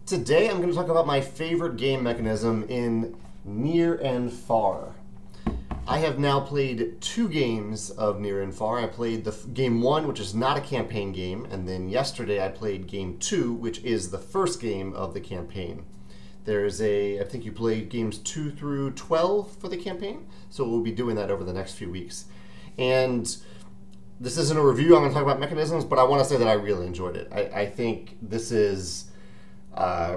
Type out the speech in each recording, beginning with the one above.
Today I'm going to talk about my favorite game mechanism in Near and Far. I have now played 2 games of Near and Far. I played game 1, which is not a campaign game, and then yesterday I played game 2, which is the first game of the campaign. I think you played games 2 through 12 for the campaign, so we'll be doing that over the next few weeks. And this isn't a review, I'm going to talk about mechanisms, but I want to say that I really enjoyed it. I think this is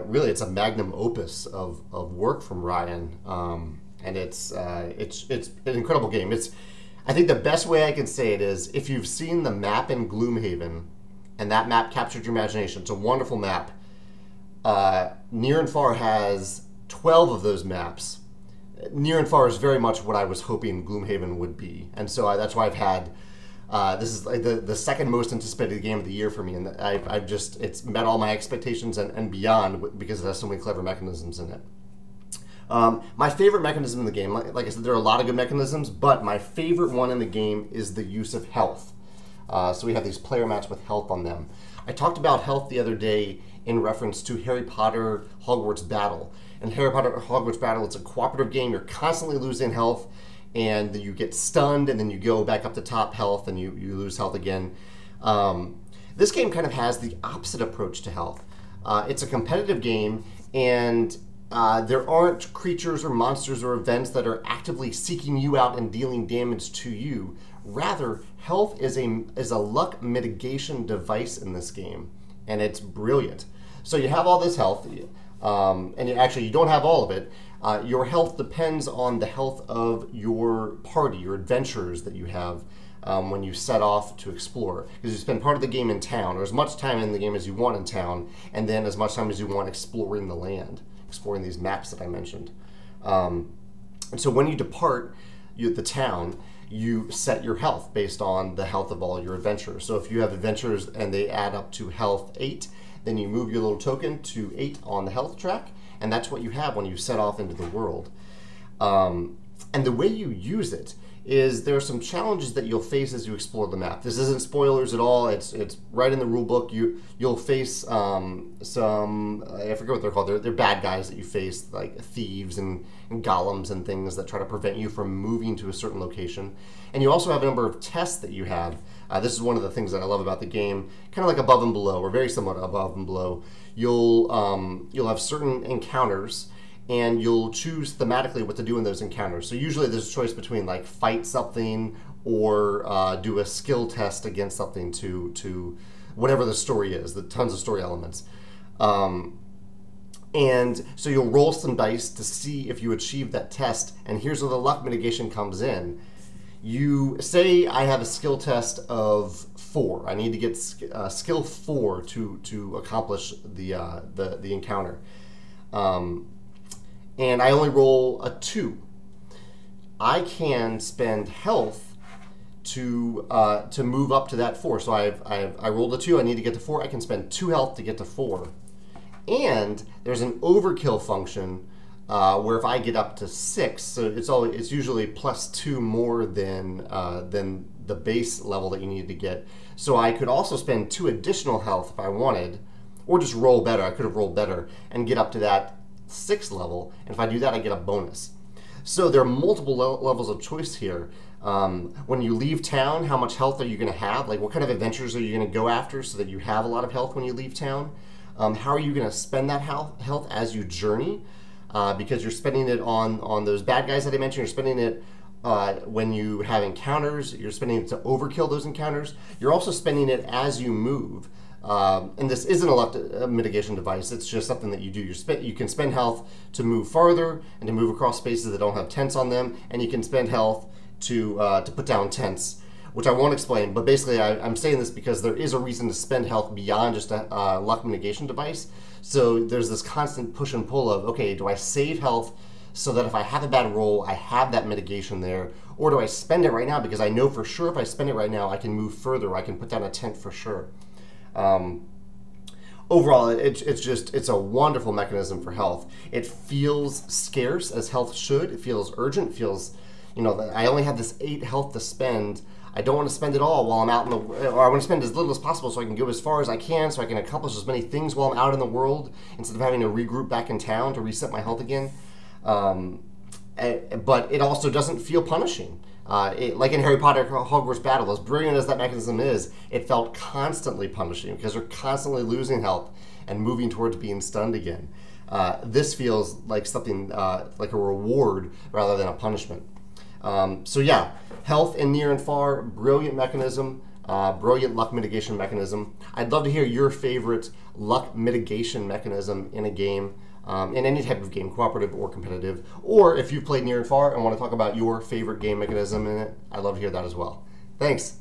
really, it's a magnum opus of work from Ryan, and it's an incredible game. I think the best way I can say it is, if you've seen the map in Gloomhaven, and that map captured your imagination, it's a wonderful map. Near and Far has 12 of those maps. Near and Far is very much what I was hoping Gloomhaven would be, and so that's why I've had. This is like the second most anticipated game of the year for me, and it's met all my expectations and beyond because it has so many clever mechanisms in it. My favorite mechanism in the game, like I said, there are a lot of good mechanisms, but my favorite one in the game is the use of health. So we have these player mats with health on them. I talked about health the other day in reference to Harry Potter Hogwarts Battle. In Harry Potter Hogwarts Battle, it's a cooperative game. You're constantly losing health, and then you get stunned, and then you go back up to top health, and you lose health again. This game kind of has the opposite approach to health. It's a competitive game, and there aren't creatures or monsters or events that are actively seeking you out and dealing damage to you. Rather, health is a luck mitigation device in this game, and it's brilliant. So you have all this health, and you don't have all of it. Your health depends on the health of your party, your adventurers that you have when you set off to explore. Because you spend part of the game in town, or as much time in the game as you want in town, and then as much time as you want exploring the land, exploring these maps that I mentioned. And so when you depart the town, you set your health based on the health of all your adventurers. So if you have adventurers and they add up to health 8, then you move your little token to 8 on the health track, and that's what you have when you set off into the world. And the way you use it is there are some challenges that you'll face as you explore the map. This isn't spoilers at all. It's right in the rule book. You'll face some, I forget what they're called. They're bad guys that you face, like thieves and golems and things that try to prevent you from moving to a certain location. And you also have a number of tests that you have. This is one of the things that I love about the game, kind of like Above and Below, or very similar to Above and Below. You'll have certain encounters, and you'll choose thematically what to do in those encounters. So usually there's a choice between like fight something or do a skill test against something to whatever the story is, the tons of story elements. And so you'll roll some dice to see if you achieve that test, and here's where the luck mitigation comes in. You say I have a skill test of 4. I need to get skill 4 to accomplish the encounter. And I only roll a 2. I can spend health to move up to that 4. So I rolled a 2. I need to get to 4. I can spend 2 health to get to 4. And there's an overkill function where if I get up to 6, so it's usually plus 2 more than the base level that you need to get. So I could also spend 2 additional health if I wanted, or just roll better. I could have rolled better and get up to that 6th level, and if I do that, I get a bonus. So there are multiple levels of choice here. When you leave town, how much health are you going to have? Like, what kind of adventures are you going to go after so that you have a lot of health when you leave town? How are you going to spend that health as you journey? Because you're spending it on those bad guys that I mentioned. You're spending it when you have encounters. You're spending it to overkill those encounters. You're also spending it as you move. And this isn't a luck mitigation device. It's just something that you do. You can spend health to move farther and to move across spaces that don't have tents on them, and you can spend health to put down tents, which I won't explain. But basically, I'm saying this because there is a reason to spend health beyond just a luck mitigation device. So there's this constant push and pull of, okay, do I save health so that if I have a bad roll, I have that mitigation there, or do I spend it right now because I know for sure if I spend it right now, I can move further, or I can put down a tent for sure. Overall, it's a wonderful mechanism for health. It feels scarce, as health should. It feels urgent. It feels, I only have this 8 health to spend. I don't want to spend it all while I'm out in the, or I want to spend as little as possible so I can go as far as I can, so I can accomplish as many things while I'm out in the world instead of having to regroup back in town to reset my health again. But it also doesn't feel punishing. Like in Harry Potter Hogwarts Battle, as brilliant as that mechanism is, it felt constantly punishing because you're constantly losing health and moving towards being stunned again. This feels like something like a reward rather than a punishment. So yeah, health in near and far, brilliant mechanism, brilliant luck mitigation mechanism. I'd love to hear your favorite luck mitigation mechanism in a game, in any type of game, cooperative or competitive. Or if you've played near and far and want to talk about your favorite game mechanism in it, I'd love to hear that as well. Thanks.